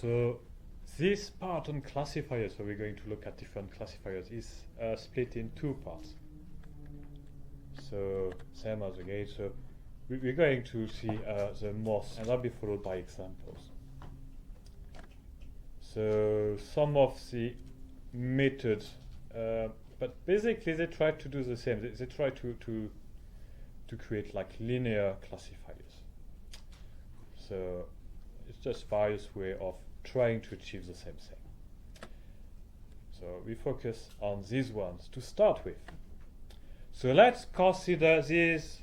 So this part on classifiers, so we're going to look at different classifiers, is split in two parts. So same as again, so we're going to see the most, and that'll be followed by examples. So some of the methods, but basically they try to do the same. They try to create like linear classifiers. So it's just various way of trying to achieve the same thing. So we focus on these ones to start with. So let's consider these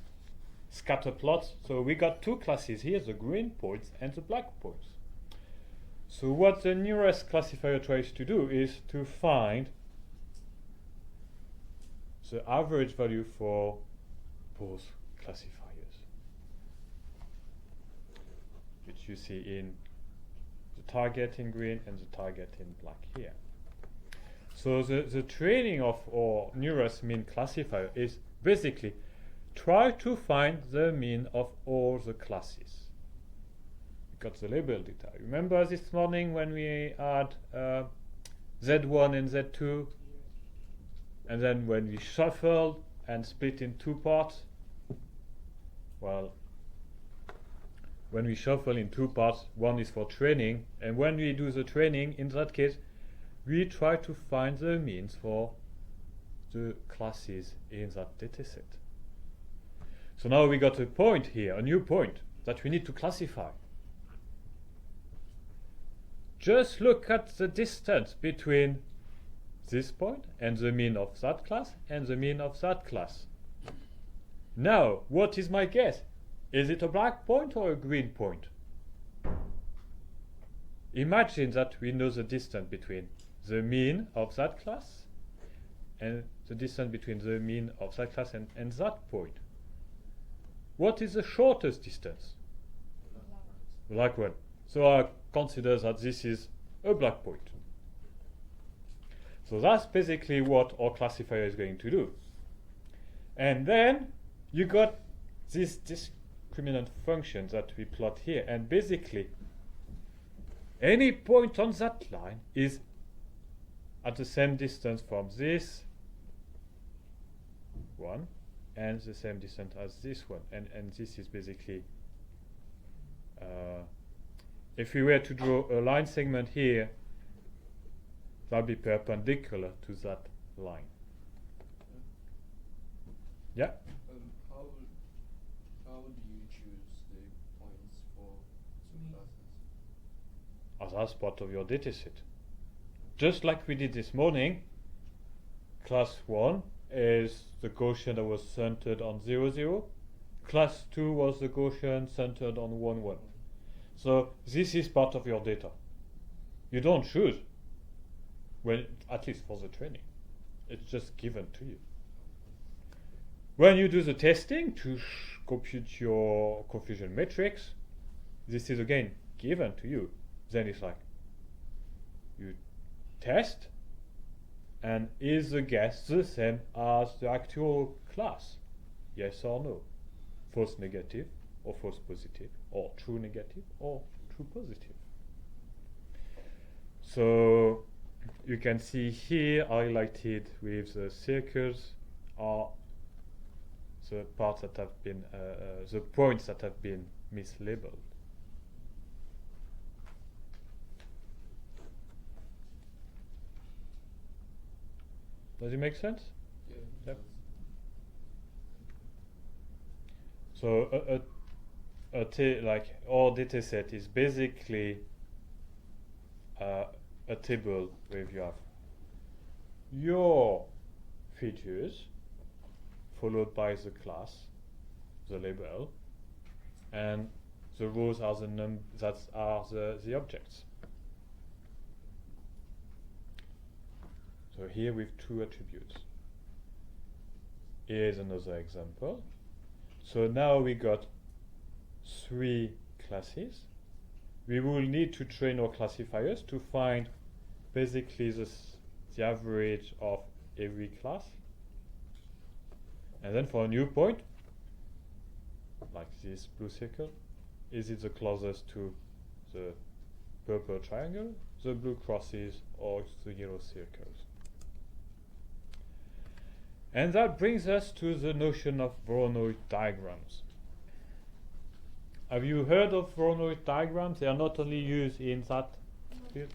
scatter plots. So we got two classes here, the green points and the black points. So what the nearest classifier tries to do is to find the average value for both classifiers, which you see in the target in green and the target in black here. So the training of our nearest mean classifier is basically try to find the mean of all the classes. We got the label data. Remember this morning when we had Z1 and Z2, and then when we shuffled and split in two parts? Well, when we shuffle in two parts, one is for training, and when we do the training, in that case, we try to find the means for the classes in that dataset. So now we got a point here, a new point that we need to classify. Just look at the distance between this point and the mean of that class and the mean of that class. Now, what is my guess? Is it a black point or a green point? Imagine that we know the distance between the mean of that class and the distance between the mean of that class and that point. What is the shortest distance? Black one. So I consider that this is a black point. So that's basically what our classifier is going to do. And then you got this discriminant function that we plot here, and basically any point on that line is at the same distance from this one and the same distance as this one, and this is basically if we were to draw a line segment here, that would be perpendicular to that line. Yeah? How do you choose the points for classes? As that's part of your dataset. Just like we did this morning, class 1 is the Gaussian that was centered on 0, 0. Class 2 was the Gaussian centered on 1, 1. So this is part of your data. You don't choose, well, at least for the training. It's just given to you. When you do the testing to compute your confusion matrix, this is again given to you. Then it's like you test, and is the guess the same as the actual class? Yes or no? False negative or false positive, or true negative or true positive. So you can see here highlighted with the circles are the parts that have been the points that have been mislabeled. Does it make sense? Yeah. Yep. So like our data set is basically a table where you have your features followed by the class, the label, and the rows are the objects. So here with two attributes. Here's another example. So now we got 3 classes. We will need to train our classifiers to find basically the average of every class. And then for a new point, like this blue circle, is it the closest to the purple triangle, the blue crosses, or the yellow circles. And that brings us to the notion of Voronoi diagrams. Have you heard of Voronoi diagrams? They are not only used in that field.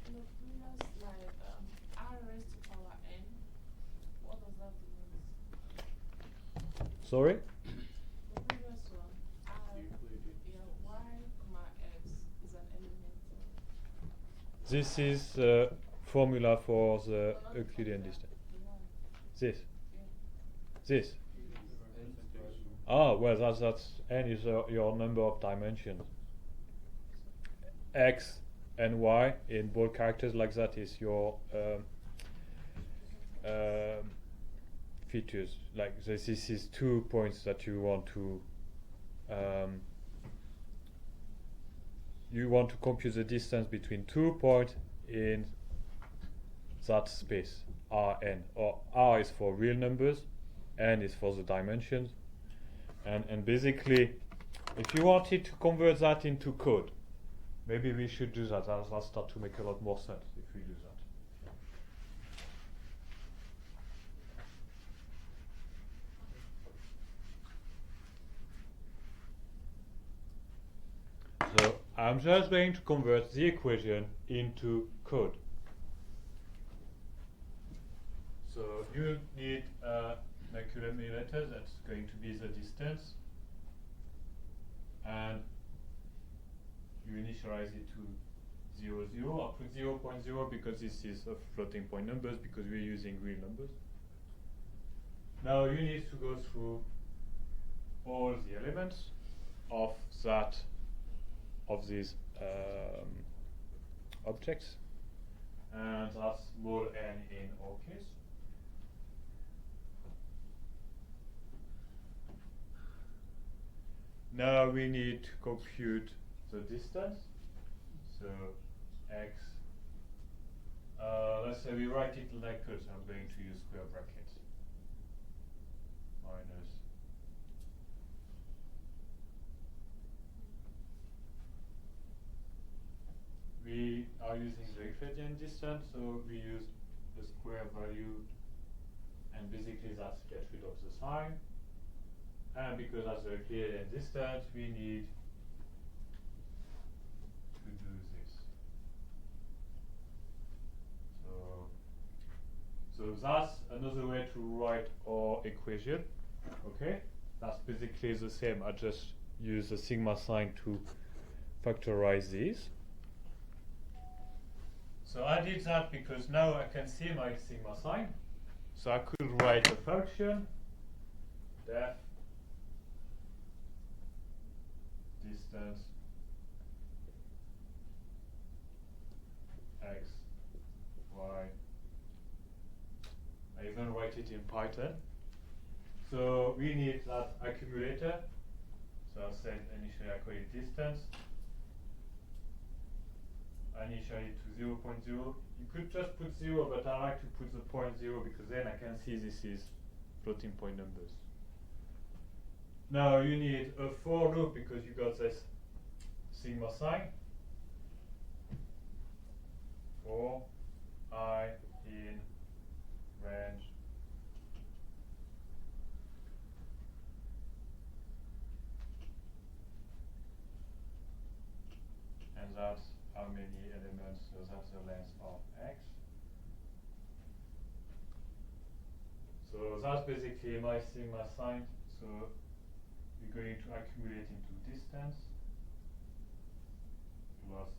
R raised to power n. What does that mean? Sorry? The previous one, y, comma x is an element. This is the formula for the Euclidean distance. This. This. Ah, well, that's n is your number of dimensions. X and y in bold characters like that is your features. Like this is 2 points that you want to compute the distance between 2 points in that space Rn. Or R is for real numbers, n is for the dimensions. And basically, if you wanted to convert that into code, maybe we should do that. That'll start to make a lot more sense if we do that. So I'm just going to convert the equation into code. So you need an accumulator that's going to be the distance, and you initialize it to 0, 0. I'll put 0.0 because this is a floating point numbers because we're using real numbers. Now you need to go through all the elements of these objects, and that's small n in our case. Now we need to compute the distance. So x, let's say we write it like this. I'm going to use square brackets. Minus we are using the Euclidean distance, so we use the square value, and basically that's get rid of the sign. And because that's the Euclidean distance, we need to do this. So that's another way to write our equation. Okay, that's basically the same. I just use the sigma sign to factorize these. So I did that because now I can see my sigma sign. So I could write a function def distance x, y. I even write it in Python. So we need that accumulator. So I'll set initially I call it distance. Initially to 0.0. You could just put 0, but I like to put the point 0 because then I can see this is floating point numbers. Now you need a for loop because you got this sigma sign. For I in range and that's how many elements, so that's the length of x. So that's basically my sigma sign. So we're going to accumulate into distance plus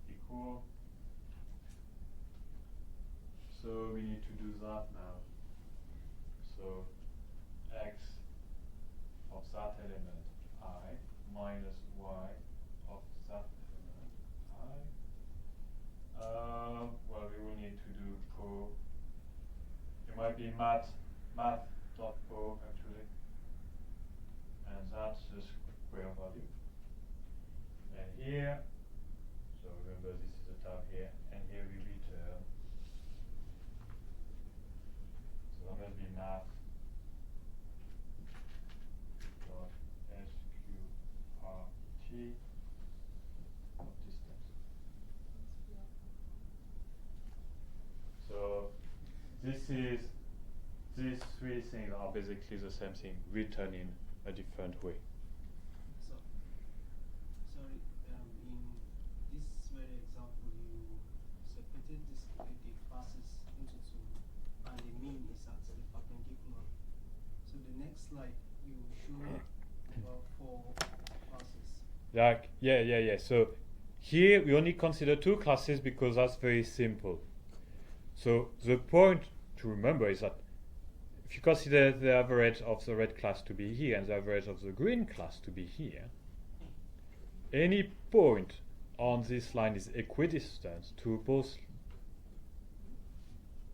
equal. So we need to do that now. So x of that element I minus y of that element I. Well, we will need to do pro. It might be math.pro actually. And that's the square value. And here, so remember this is the tab here, and here we return. So that must be math dot sqrt of distance. basically the same thing, written in a different way. So, sorry, in this very example, you separated the classes into two, and the mean is at the perpendicular. So the next slide, you show about 4 classes. Yeah. So here we only consider 2 classes because that's very simple. So the point to remember is that if you consider the average of the red class to be here and the average of the green class to be here, any point on this line is equidistant to both.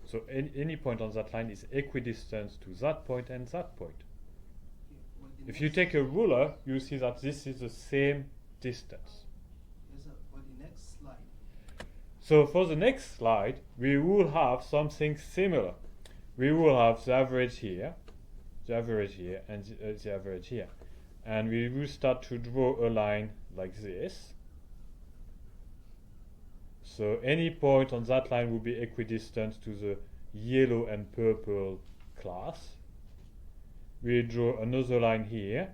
So any point on that line is equidistant to that point and that point. Okay, If you take a ruler, you see that this is the same distance. yes, sir, for the next slide, So for the next slide, we will have something similar. We will have the average here, and the average here. And we will start to draw a line like this. So any point on that line will be equidistant to the yellow and purple class. We draw another line here.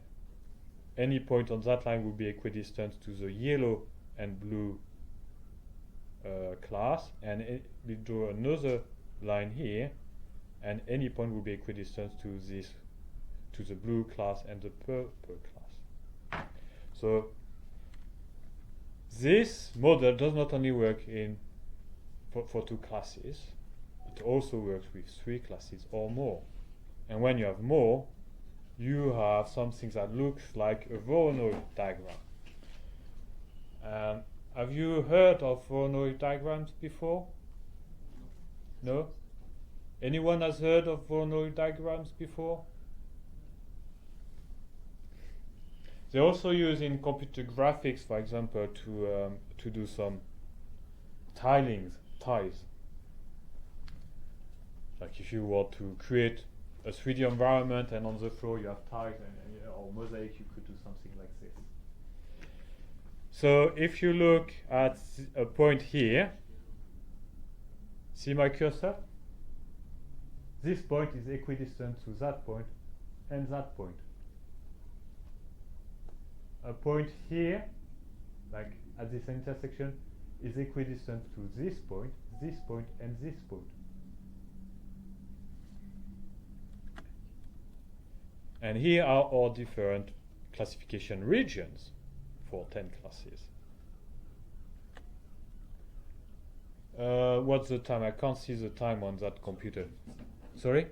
Any point on that line will be equidistant to the yellow and blue class, and we draw another line here, and any point will be equidistant to the blue class and the purple class. So this model does not only work for 2 classes, it also works with 3 classes or more. And when you have more, you have something that looks like a Voronoi diagram. Have you heard of Voronoi diagrams before? No? Anyone has heard of Voronoi diagrams before? They also use in computer graphics, for example, to do some ties. Like if you want to create a 3D environment and on the floor you have tiles or mosaic, you could do something like this. So if you look at a point here, see my cursor? This point is equidistant to that point and that point. A point here, like at this intersection, is equidistant to this point, and this point. And here are our different classification regions for 10 classes. What's the time? I can't see the time on that computer. Sorry?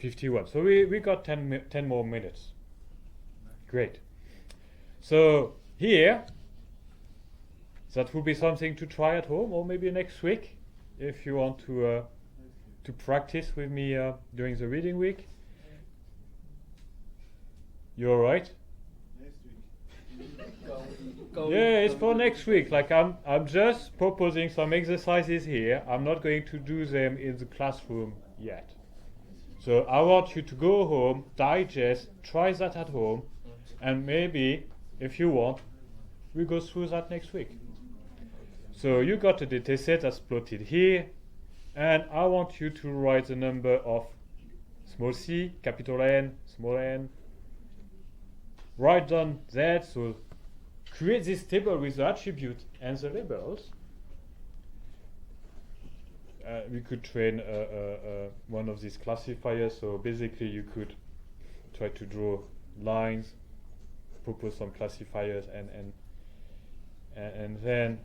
51. So we got 10 more minutes. Great. So here, that will be something to try at home, or maybe next week, if you want to practice with me during the reading week. You all right? Yeah, it's for next week. Like I'm just proposing some exercises here. I'm not going to do them in the classroom yet. So I want you to go home, digest, try that at home, and maybe, if you want, we go through that next week. So you got a data set that's plotted here, and I want you to write the number of small c, capital N, small n. Write down that, so create this table with the attribute and the labels. We could train one of these classifiers, so basically you could try to draw lines, propose some classifiers, and then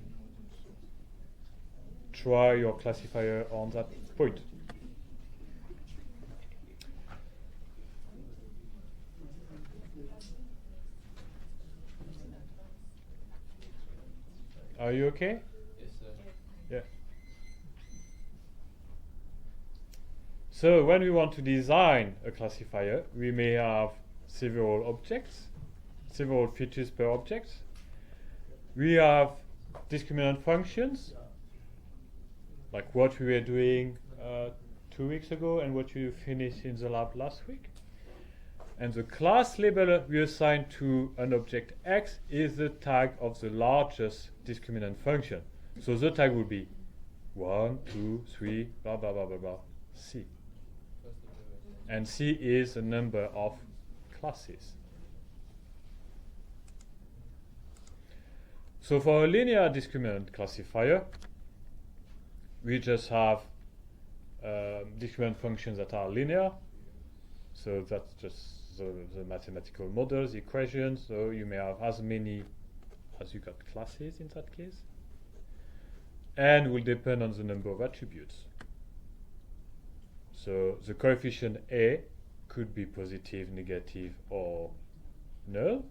try your classifier on that point. Are you okay? yes, sir. Yeah. So when we want to design a classifier, we may have several objects, several features per object. We have discriminant functions, like what we were doing 2 weeks ago and what you finished in the lab last week. And the class label we assign to an object X is the tag of the largest discriminant function. So the tag will be 1, 2, 3, blah, blah, blah, blah, blah, C. and C is the number of classes. So for a linear discriminant classifier, we just have discriminant functions that are linear. So that's just the mathematical models, equations. So you may have as many as you got classes in that case, and will depend on the number of attributes. So the coefficient A could be positive, negative, or null.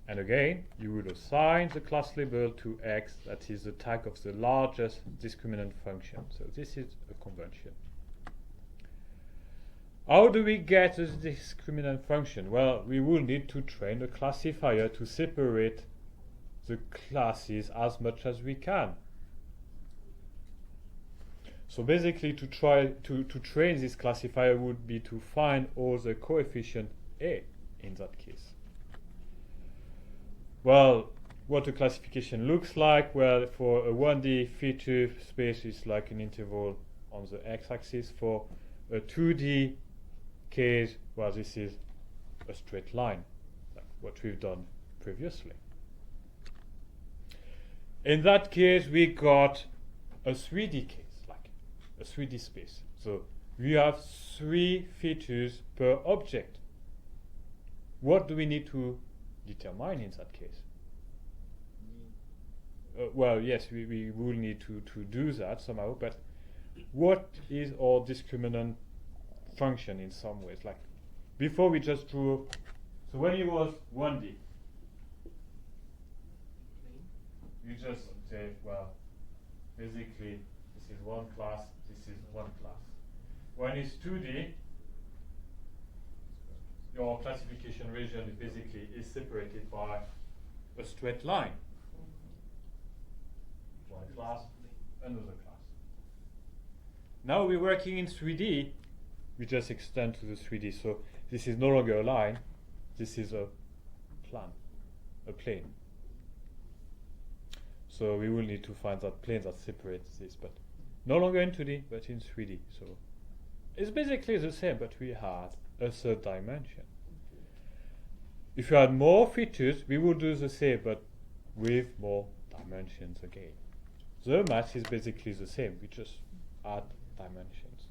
And again, you would assign the class label to X, that is the tag of the largest discriminant function. So this is a convention. How do we get this discriminant function? Well, we will need to train a classifier to separate the classes as much as we can. So basically, to try to train this classifier would be to find all the coefficient A in that case. Well, what a classification looks like, well, for a 1D feature space is like an interval on the x-axis. For a 2D case, well, this is a straight line, like what we've done previously. In that case, we got a 3D case, like a 3D space. So we have 3 features per object. What do we need to determine in that case? Well, yes, we will need to do that somehow, but what is our discriminant function in some ways? Like, before we just drew, so when it was 1D, you just say, well, basically, this is one class, this is one class. When it's 2D, your classification region basically is separated by a straight line. One class, another class. Now we're working in 3D, we just extend to the 3D. So this is no longer a line, this is a plane. So we will need to find that plane that separates this, but no longer in 2D, but in 3D. So it's basically the same, but we had a third dimension. If you had more features, we would do the same, but with more dimensions again. The math is basically the same, we just add dimensions.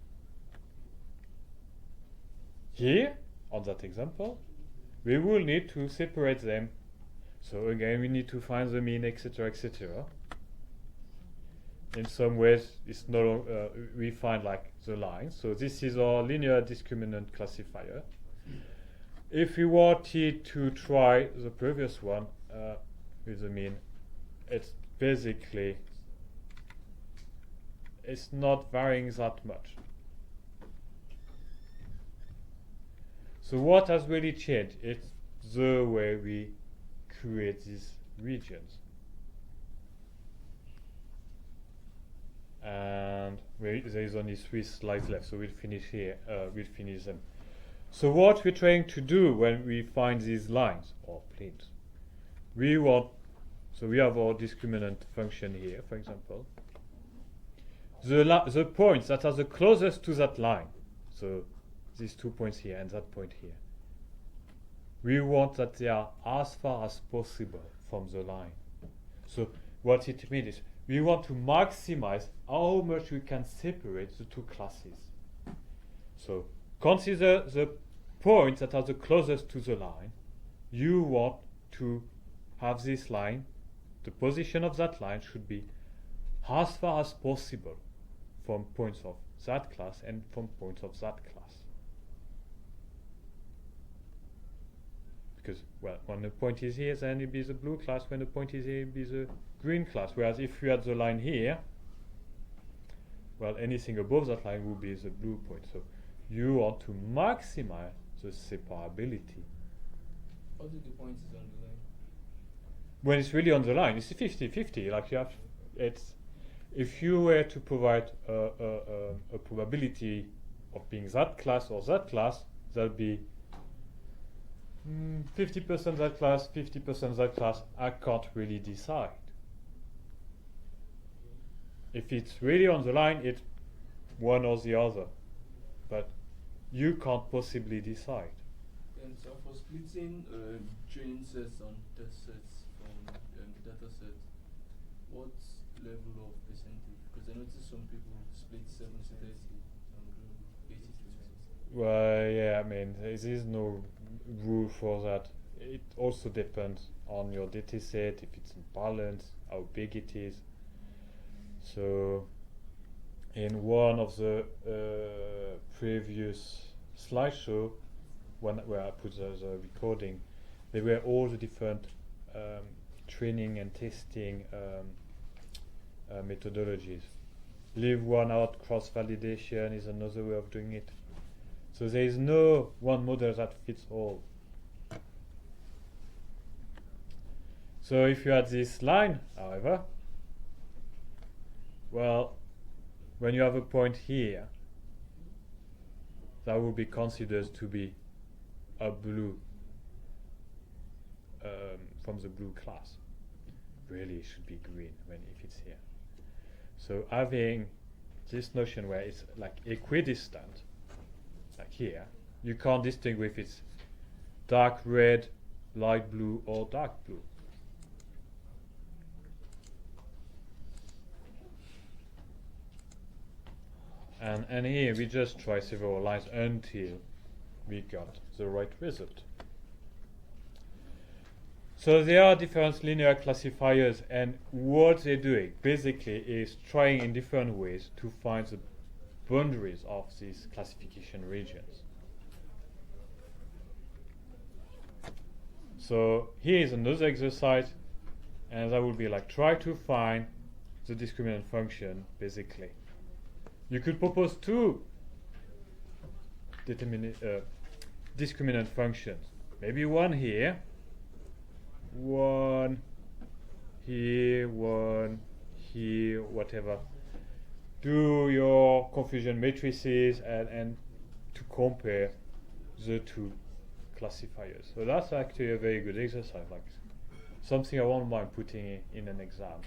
Here, on that example, we will need to separate them. So again, we need to find the mean, etc., etc. In some ways, it's no we find like the line. So this is our linear discriminant classifier. If we wanted to try the previous one with the mean, it's basically it's not varying that much. So what has really changed? It's the way we create these regions. And there is only 3 slides left, so we'll finish here. We'll finish them. So what we're trying to do when we find these lines or planes, we have our discriminant function here, for example. The points that are the closest to that line, so these 2 points here and that point here, we want that they are as far as possible from the line. So what it means is we want to maximize how much we can separate the 2 classes. So consider the points that are the closest to the line. You want to have this line, the position of that line should be as far as possible from points of that class and from points of that class. Because, well, when the point is here, then it be the blue class. When the point is here, it be the green class. Whereas if we had the line here, well, anything above that line would be the blue point. So you want to maximize the separability. How do the points is on the line? When it's really on the line, it's 50-50. Like you have, it's if you were to provide a probability of being that class or that class, that'd be 50% that class, 50% that class. I can't really decide. If it's really on the line, it's one or the other. But you can't possibly decide. And so for splitting training sets on test sets from data set, what level of percentage? Because I noticed some people split 70-30, some do 80-20. Well, yeah, I mean, there is no rule for that. It also depends on your data set, if it's in balance, how big it is. So, in one of the previous slideshow, where I put the recording, there were all the different training and testing methodologies. Leave one out, cross-validation is another way of doing it. So there is no one model that fits all. So if you had this line, however, well, when you have a point here, that would be considered to be a blue from the blue class. Really, it should be green if it's here. So having this notion where it's like equidistant, like here, you can't distinguish if it's dark red, light blue, or dark blue. And here we just try several lines until we got the right result. So there are different linear classifiers, and what they're doing basically is trying in different ways to find the boundaries of these classification regions. So here is another exercise, and that would be like try to find the discriminant function basically. You could propose two discriminant functions. Maybe one here, one here, whatever. Do your confusion matrices and to compare the two classifiers. So that's actually a very good exercise, like something I won't mind putting in an exam.